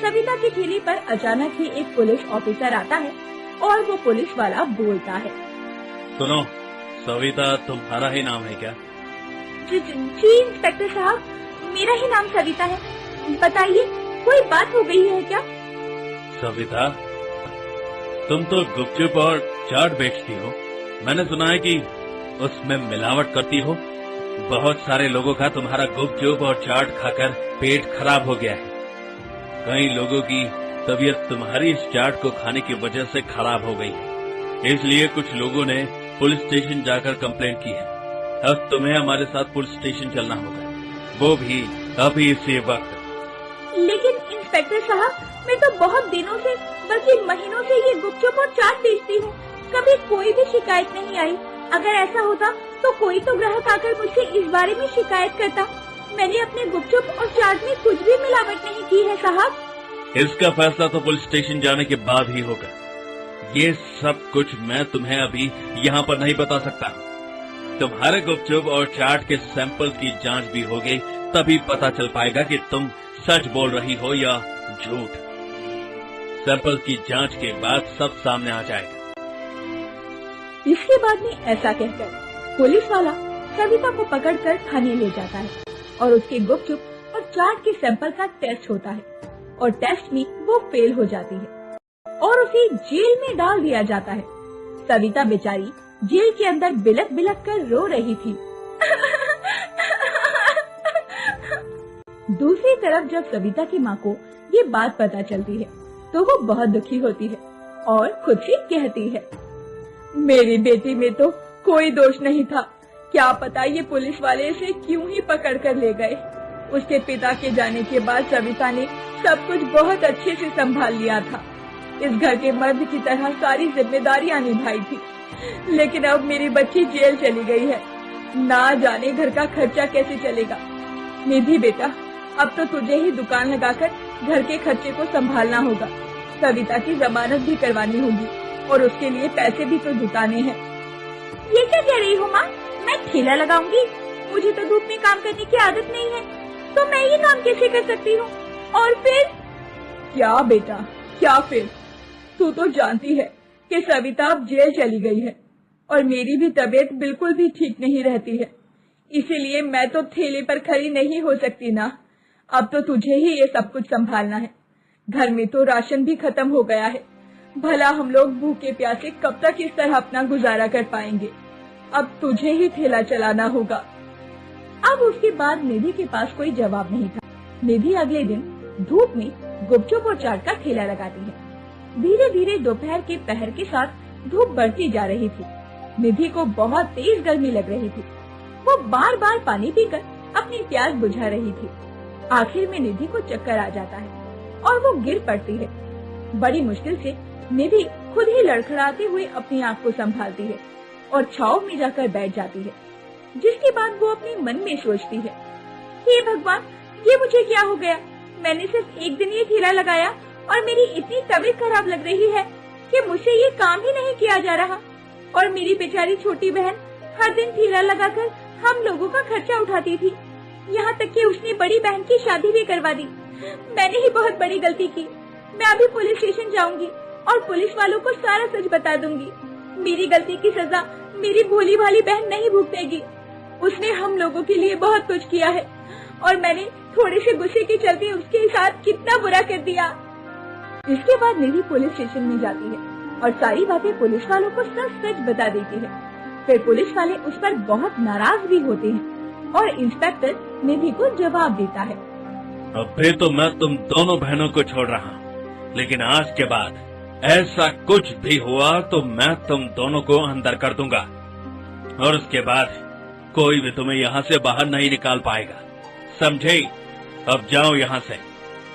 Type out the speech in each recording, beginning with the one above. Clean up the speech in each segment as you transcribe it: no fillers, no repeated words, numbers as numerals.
सविता की ठेली पर अचानक ही एक पुलिस ऑफिसर आता है और वो पुलिस वाला बोलता है, सुनो, सविता तुम्हारा ही नाम है क्या? जी इंस्पेक्टर साहब, मेरा ही नाम सविता है। बताइए, कोई बात हो गई है क्या? सविता, तुम तो गुपचुप और चाट बेचती हो। मैंने सुना है कि उसमें मिलावट करती हो। बहुत सारे लोगों का तुम्हारा गुपचुप और चाट खाकर पेट खराब हो गया है। कई लोगों की तबीयत तुम्हारी इस चाट को खाने की वजह से खराब हो गई है। इसलिए कुछ लोगों ने पुलिस स्टेशन जाकर कंप्लेंट की है। अब तुम्हें हमारे साथ पुलिस स्टेशन चलना होगा, वो भी अभी इसी वक्त। लेकिन इंस्पेक्टर साहब, मैं तो बहुत दिनों से, बल्कि महीनों से ये गुपचुप और चाट बेचती हूँ। कभी कोई भी शिकायत नहीं आई। अगर ऐसा होता तो कोई तो ग्राहक आकर मुझसे इस बारे में शिकायत करता। मैंने अपने गुपचुप और चाट में कुछ भी मिलावट नहीं की है साहब। इसका फैसला तो पुलिस स्टेशन जाने के बाद ही होगा। ये सब कुछ मैं तुम्हें अभी यहाँ पर नहीं बता सकता। तुम्हारे गुपचुप और चाट के सैंपल की जांच भी होगी, तभी पता चल पाएगा कि तुम सच बोल रही हो या झूठ। सैंपल की जांच के बाद सब सामने आ जाएगा। इसके बाद में ऐसा कहकर पुलिस वाला सविता को पकड़कर थाने ले जाता है और उसके गुपचुप और चाट के सैंपल का टेस्ट होता है और टेस्ट में वो फेल हो जाती है और उसे जेल में डाल दिया जाता है। सविता बेचारी जेल के अंदर बिलक बिलक कर रो रही थी। दूसरी तरफ जब सविता की माँ को ये बात पता चलती है तो वो बहुत दुखी होती है और खुद से कहती है, मेरी बेटी में तो कोई दोष नहीं था। क्या पता ये पुलिस वाले इसे क्यों ही पकड़ कर ले गए। उसके पिता के जाने के बाद सविता ने सब कुछ बहुत अच्छे से संभाल लिया था। इस घर के मर्द की तरह सारी जिम्मेदारियां निभाई थी। लेकिन अब मेरी बच्ची जेल चली गई है। ना जाने घर का खर्चा कैसे चलेगा। निधि बेटा, अब तो तुझे ही दुकान लगाकर घर के खर्चे को संभालना होगा। सविता की जमानत भी करवानी होगी और उसके लिए पैसे भी तो जुटाने हैं। ये क्या कह रही हो माँ? मैं ठेला लगाऊंगी? मुझे तो धूप में काम करने की आदत नहीं है, तो मैं ये काम कैसे कर सकती हूँ? और फिर? क्या बेटा, क्या फिर? तू तो जानती है कि सविता अब जेल चली गई है और मेरी भी तबीयत बिल्कुल भी ठीक नहीं रहती है। इसीलिए मैं तो ठेले पर खड़ी नहीं हो सकती ना। अब तो तुझे ही ये सब कुछ संभालना है। घर में तो राशन भी खत्म हो गया है। भला हम लोग भूखे प्यासे कब तक इस तरह अपना गुजारा कर पाएंगे। अब तुझे ही ठेला चलाना होगा। अब उसके बाद निधि के पास कोई जवाब नहीं था। निधि अगले दिन धूप में गुपचुप और चाट का ठेला लगाती है। धीरे धीरे दोपहर के पहर के साथ धूप बढ़ती जा रही थी। निधि को बहुत तेज गर्मी लग रही थी। वो बार बार पानी पीकर अपनी प्यास बुझा रही थी। आखिर में निधि को चक्कर आ जाता है और वो गिर पड़ती है। बड़ी मुश्किल से निधि खुद ही लड़खड़ाते हुए अपनी आँख को संभालती है और छाव में जाकर बैठ जाती है। जिसके बाद वो अपने मन में सोचती है, हे भगवान, ये मुझे क्या हो गया? मैंने सिर्फ एक दिन ये ठेला लगाया और मेरी इतनी तबीयत खराब लग रही है कि मुझसे ये काम ही नहीं किया जा रहा। और मेरी बेचारी छोटी बहन हर दिन ठेला लगाकर हम लोगों का खर्चा उठाती थी। यहाँ तक कि उसने बड़ी बहन की शादी भी करवा दी। मैंने ही बहुत बड़ी गलती की। मैं अभी पुलिस स्टेशन जाऊंगी और पुलिस वालों को सारा सच बता दूंगी। मेरी गलती की सजा मेरी भोली भाली बहन नहीं भुगतेगी। उसने हम लोगों के लिए बहुत कुछ किया है और मैंने थोड़े से गुस्से के चलते उसके साथ कितना बुरा कर दिया। इसके बाद निधि पुलिस स्टेशन में जाती है और सारी बातें पुलिस वालों को सच सच बता देती है। फिर पुलिस वाले उस पर बहुत नाराज भी होते हैं और इंस्पेक्टर निधि को जवाब देता है, अभी तो मैं तुम दोनों बहनों को छोड़ रहा हूँ, लेकिन आज के बाद ऐसा कुछ भी हुआ तो मैं तुम दोनों को अंदर कर दूंगा और उसके बाद कोई भी तुम्हें यहाँ से बाहर नहीं निकाल पाएगा, समझे? अब जाओ यहाँ से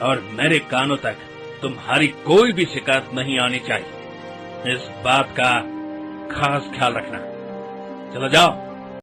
और मेरे कानों तक तुम्हारी कोई भी शिकायत नहीं आनी चाहिए। इस बात का खास ख्याल रखना। चलो जाओ।